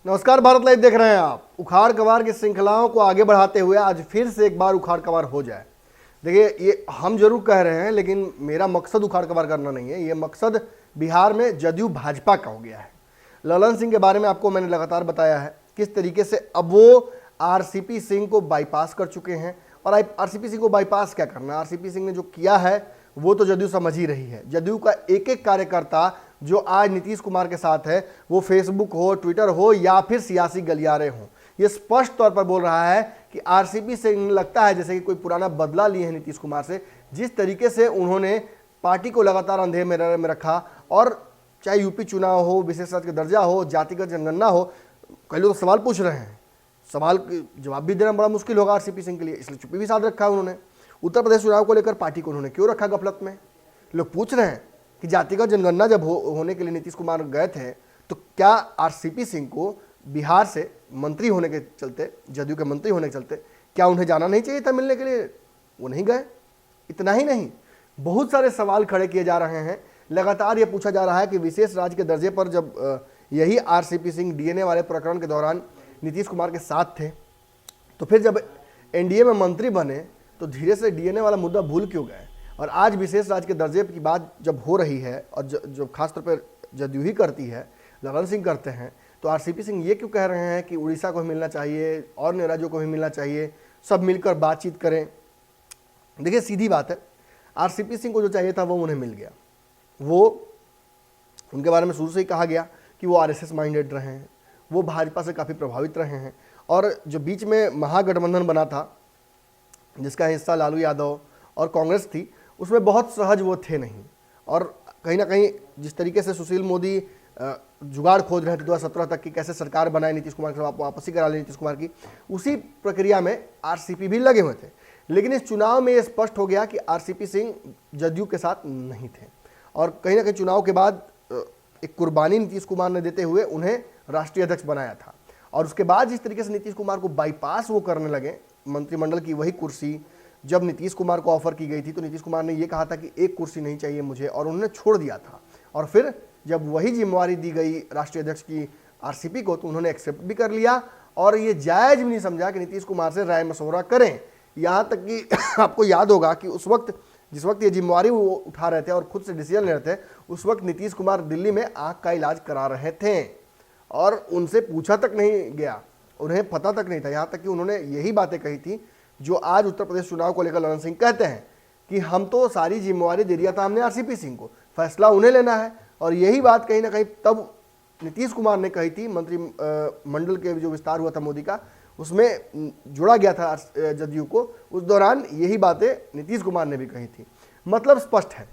नमस्कार, भारत लाइव देख रहे हैं आप। उखाड़ कबाड़ की श्रृंखलाओं को आगे बढ़ाते हुए आज फिर से एक बार उखाड़ कबाड़ हो जाए। देखिए, ये हम जरूर कह रहे हैं, लेकिन मेरा मकसद उखाड़ कबाड़ करना नहीं है। ये मकसद बिहार में जदयू भाजपा का हो गया है। ललन सिंह के बारे में आपको मैंने लगातार बताया है किस तरीके से अब वो आरसीपी सिंह को बाईपास कर चुके हैं। और आरसीपी सिंह को बाईपास क्या करना, आरसीपी सिंह ने जो किया है वो तो जदयू समझ ही रही है। जदयू का एक एक कार्यकर्ता जो आज नीतीश कुमार के साथ है, वो फेसबुक हो, ट्विटर हो या फिर सियासी गलियारे हों, ये स्पष्ट तौर पर बोल रहा है कि आरसीपी सिंह लगता है जैसे कि कोई पुराना बदला लिए है नीतीश कुमार से। जिस तरीके से उन्होंने पार्टी को लगातार अंधेरे में रखा, और चाहे यूपी चुनाव हो, विशेष राज्य का दर्जा हो, जातिगत जनगणना हो, कई लोग सवाल पूछ रहे हैं, सवाल के जवाब भी देना बड़ा मुश्किल होगा आरसीपी सिंह के लिए, इसलिए चुप्पी भी साध रखा है उन्होंने। उत्तर प्रदेश चुनाव को लेकर पार्टी को उन्होंने क्यों रखा गफलत में? लोग पूछ रहे हैं कि जातिगत जनगणना जब होने के लिए नीतीश कुमार गए थे, तो क्या आरसीपी सिंह को बिहार से मंत्री होने के चलते, जदयू के मंत्री होने के चलते, क्या उन्हें जाना नहीं चाहिए था मिलने के लिए? वो नहीं गए। इतना ही नहीं, बहुत सारे सवाल खड़े किए जा रहे हैं। लगातार ये पूछा जा रहा है कि विशेष राज्य के दर्जे पर जब यही आरसीपी सिंह डीएनए वाले प्रकरण के दौरान नीतीश कुमार के साथ थे, तो फिर जब एनडीए में मंत्री बने तो धीरे से डीएनए वाला मुद्दा भूल क्यों गए? और आज विशेष राज्य के दर्जे की बात जब हो रही है, और जो खासतौर पर जदयू ही करती है, ललन सिंह करते हैं, तो आरसीपी सिंह ये क्यों कह रहे हैं कि उड़ीसा को भी मिलना चाहिए और अन्य राज्यों को भी मिलना चाहिए, सब मिलकर बातचीत करें? देखिए, सीधी बात है, आरसीपी सिंह को जो चाहिए था वो उन्हें मिल गया। वो उनके बारे में शुरू से ही कहा गया कि वो आरएसएस माइंडेड रहे हैं, वो भाजपा से काफ़ी प्रभावित रहे हैं। और जो बीच में महागठबंधन बना था, जिसका हिस्सा लालू यादव और कांग्रेस थी, उसमें बहुत सहज वो थे नहीं। और कहीं ना कहीं जिस तरीके से सुशील मोदी जुगाड़ खोज रहे थे 2017 तक की कैसे सरकार बनाए नीतीश कुमार के खिलाफ, वापसी करा ली नीतीश कुमार की, उसी प्रक्रिया में आरसीपी भी लगे हुए थे। लेकिन इस चुनाव में ये स्पष्ट हो गया कि आरसीपी सिंह जदयू के साथ नहीं थे। और कहीं ना कहीं चुनाव के बाद एक कुर्बानी नीतीश कुमार ने देते हुए उन्हें राष्ट्रीय अध्यक्ष बनाया था। और उसके बाद जिस तरीके से नीतीश कुमार को बाईपास वो करने लगे, मंत्रिमंडल की वही कुर्सी जब नीतीश कुमार को ऑफर की गई थी, तो नीतीश कुमार ने ये कहा था कि एक कुर्सी नहीं चाहिए मुझे, और उन्होंने छोड़ दिया था। और फिर जब वही जिम्मेवारी दी गई राष्ट्रीय अध्यक्ष की आरसीपी को, तो उन्होंने एक्सेप्ट भी कर लिया, और ये जायज़ भी नहीं समझा कि नीतीश कुमार से राय मशवरा करें। यहाँ तक कि आपको याद होगा कि उस वक्त, जिस वक्त ये जिम्मेवारी वो उठा रहे थे और खुद से डिसीजन ले रहे थे, उस वक्त नीतीश कुमार दिल्ली में आँख का इलाज करा रहे थे, और उनसे पूछा तक नहीं गया, उन्हें पता तक नहीं था। यहाँ तक कि उन्होंने यही बातें कही थी जो आज उत्तर प्रदेश चुनाव को लेकर ललन सिंह कहते हैं कि हम तो सारी जिम्मेवारी दे दिया था हमने आरसीपी सिंह को, फैसला उन्हें लेना है। और यही बात कहीं ना कहीं तब नीतीश कुमार ने कही थी, मंत्रिमंडल के जो विस्तार हुआ था मोदी का, उसमें जोड़ा गया था जदयू को, उस दौरान यही बातें नीतीश कुमार ने भी कही थी। मतलब स्पष्ट है,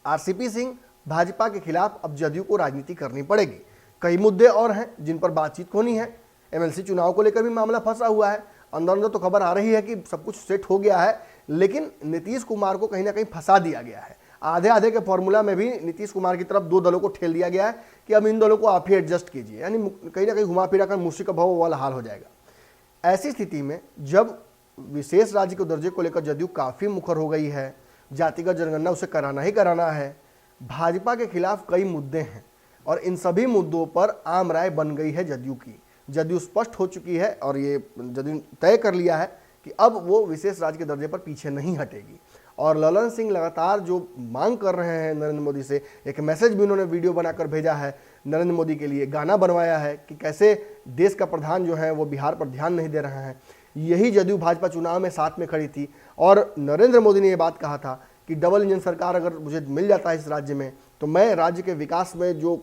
आरसीपी सिंह भाजपा के खिलाफ अब जदयू को राजनीति करनी पड़ेगी। कई मुद्दे और हैं जिन पर बातचीत होनी है। एमएलसी चुनाव को लेकर भी मामला फंसा हुआ है। अंदर अंदर तो खबर आ रही है कि सब कुछ सेट हो गया है, लेकिन नीतीश कुमार को कहीं ना कहीं फंसा दिया गया है। आधे आधे के फॉर्मूला में भी नीतीश कुमार की तरफ दो दलों को ठेल दिया गया है कि अब इन दलों को आप ही एडजस्ट कीजिए, यानी कहीं ना कहीं घुमा फिरा कर मुश्किल का भाव वाला हाल हो जाएगा। ऐसी स्थिति में जब विशेष राज्य के दर्जे को लेकर जदयू काफ़ी मुखर हो गई है, जातिगत जनगणना उसे कराना ही कराना है, भाजपा के खिलाफ कई मुद्दे हैं, और इन सभी मुद्दों पर आम राय बन गई है जदयू की। जदयू स्पष्ट हो चुकी है, और ये जदयू तय कर लिया है कि अब वो विशेष राज्य के दर्जे पर पीछे नहीं हटेगी। और ललन सिंह लगातार जो मांग कर रहे हैं नरेंद्र मोदी से, एक मैसेज भी उन्होंने वीडियो बनाकर भेजा है नरेंद्र मोदी के लिए, गाना बनवाया है कि कैसे देश का प्रधान जो है वो बिहार पर ध्यान नहीं दे रहे हैं। यही जदयू भाजपा चुनाव में साथ में खड़ी थी, और नरेंद्र मोदी ने ये बात कहा था कि डबल इंजन सरकार अगर मुझे मिल जाता है इस राज्य में, तो मैं राज्य के विकास में जो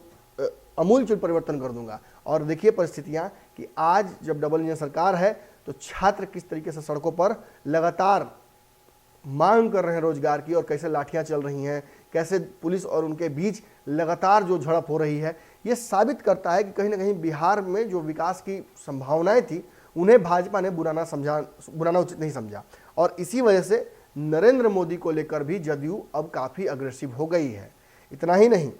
अमूलचूल परिवर्तन कर दूंगा। और देखिए परिस्थितियां कि आज जब डबल इंजन सरकार है, तो छात्र किस तरीके से सड़कों पर लगातार मांग कर रहे हैं रोजगार की, और कैसे लाठियां चल रही हैं, कैसे पुलिस और उनके बीच लगातार जो झड़प हो रही है, ये साबित करता है कि कहीं ना कहीं बिहार में जो विकास की संभावनाएं थी, उन्हें भाजपा ने बुराना उचित नहीं समझा। और इसी वजह से नरेंद्र मोदी को लेकर भी जदयू अब काफ़ी अग्रेसिव हो गई है। इतना ही नहीं,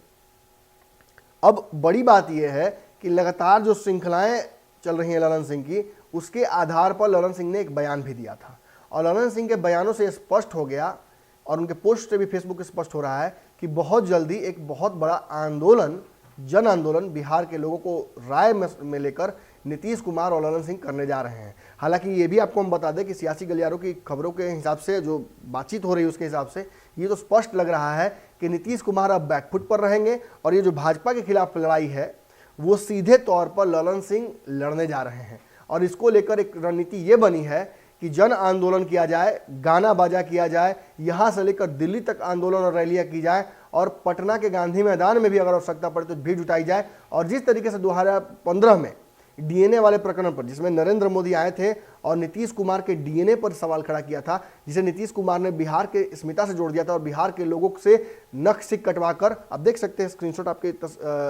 अब बड़ी बात यह है कि लगातार जो श्रृंखलाएं चल रही हैं ललन सिंह की, उसके आधार पर ललन सिंह ने एक बयान भी दिया था, और ललन सिंह के बयानों से स्पष्ट हो गया, और उनके पोस्ट से भी फेसबुक स्पष्ट हो रहा है कि बहुत जल्दी एक बहुत बड़ा आंदोलन जन आंदोलन बिहार के लोगों को राय में लेकर नीतीश कुमार और ललन सिंह करने जा रहे हैं। हालांकि ये भी आपको हम बता दें कि सियासी गलियारों की खबरों के हिसाब से, जो बातचीत हो रही है उसके हिसाब से ये तो स्पष्ट लग रहा है कि नीतीश कुमार अब बैकफुट पर रहेंगे और ये जो भाजपा के खिलाफ लड़ाई है वो सीधे तौर पर ललन सिंह लड़ने जा रहे हैं। और इसको लेकर एक रणनीति ये बनी है कि जन आंदोलन किया जाए, गाना बाजा किया जाए, यहाँ से लेकर दिल्ली तक आंदोलन और रैलियाँ की जाए और पटना के गांधी मैदान में भी अगर आवश्यकता पड़े तो भीड़ जुटाई जाए। और जिस तरीके से 2015 में डीएनए वाले प्रकरण पर, जिसमें नरेंद्र मोदी आए थे और नीतीश कुमार के डीएनए पर सवाल खड़ा किया था, जिसे नीतीश कुमार ने बिहार के स्मिता से जोड़ दिया था और बिहार के लोगों से नख सिक कटवाकर, आप देख सकते हैं स्क्रीनशॉट आपके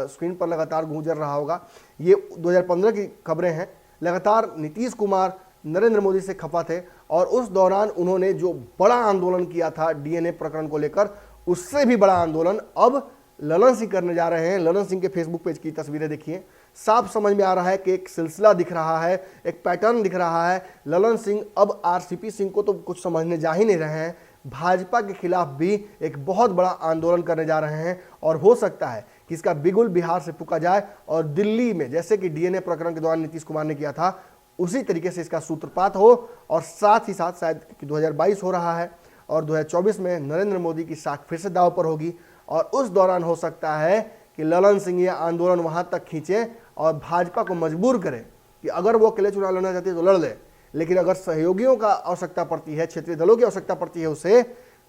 स्क्रीन पर लगातार गुजर रहा होगा, ये 2015 की खबरें हैं। लगातार नीतीश कुमार नरेंद्र मोदी से खफा थे और उस दौरान उन्होंने जो बड़ा आंदोलन किया था डीएनए प्रकरण को लेकर, उससे भी बड़ा आंदोलन अब ललन सिंह करने जा रहे हैं। ललन सिंह के फेसबुक पेज की तस्वीरें देखिए, साफ समझ में आ रहा है कि एक सिलसिला दिख रहा है, एक पैटर्न दिख रहा है। ललन सिंह अब आरसीपी सिंह को तो कुछ समझने जा ही नहीं रहे हैं, भाजपा के खिलाफ भी एक बहुत बड़ा आंदोलन करने जा रहे हैं। और हो सकता है कि इसका बिगुल बिहार से फूंका जाए और दिल्ली में, जैसे कि डीएनए प्रकरण के दौरान नीतीश कुमार ने किया था, उसी तरीके से इसका सूत्रपात हो। और साथ ही साथ शायद 2022 हो रहा है और 2024 में नरेंद्र मोदी की साख फिर से दांव पर होगी और उस दौरान हो सकता है कि ललन सिंह ये आंदोलन वहां तक खींचे और भाजपा को मजबूर करे कि अगर वो अकेले चुनाव लड़ना चाहती है तो लड़ ले, लेकिन अगर सहयोगियों का आवश्यकता पड़ती है, क्षेत्रीय दलों की आवश्यकता पड़ती है उसे,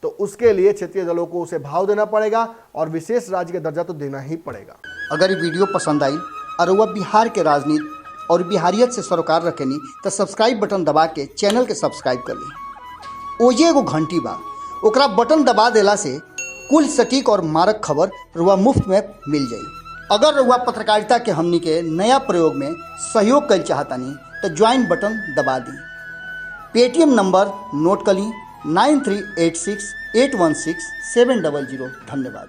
तो उसके लिए क्षेत्रीय दलों को उसे भाव देना पड़ेगा और विशेष राज्य का दर्जा तो देना ही पड़ेगा। अगर ये वीडियो पसंद आई और वह बिहार के राजनीति और बिहारियत से सरोकार रखेनी तो सब्सक्राइब बटन दबा के चैनल के सब्सक्राइब कर ली। ओजे एगो घंटी बा, ओकरा बटन दबा देला से कुल सटीक और मारक खबर रुआ मुफ्त में मिल जाई। अगर रुआ पत्रकारिता के हमनी के नया प्रयोग में सहयोग कर चाहतानी तो ज्वाइन बटन दबा दी। पेटीएम नंबर नोट कर ली 9386816700। धन्यवाद।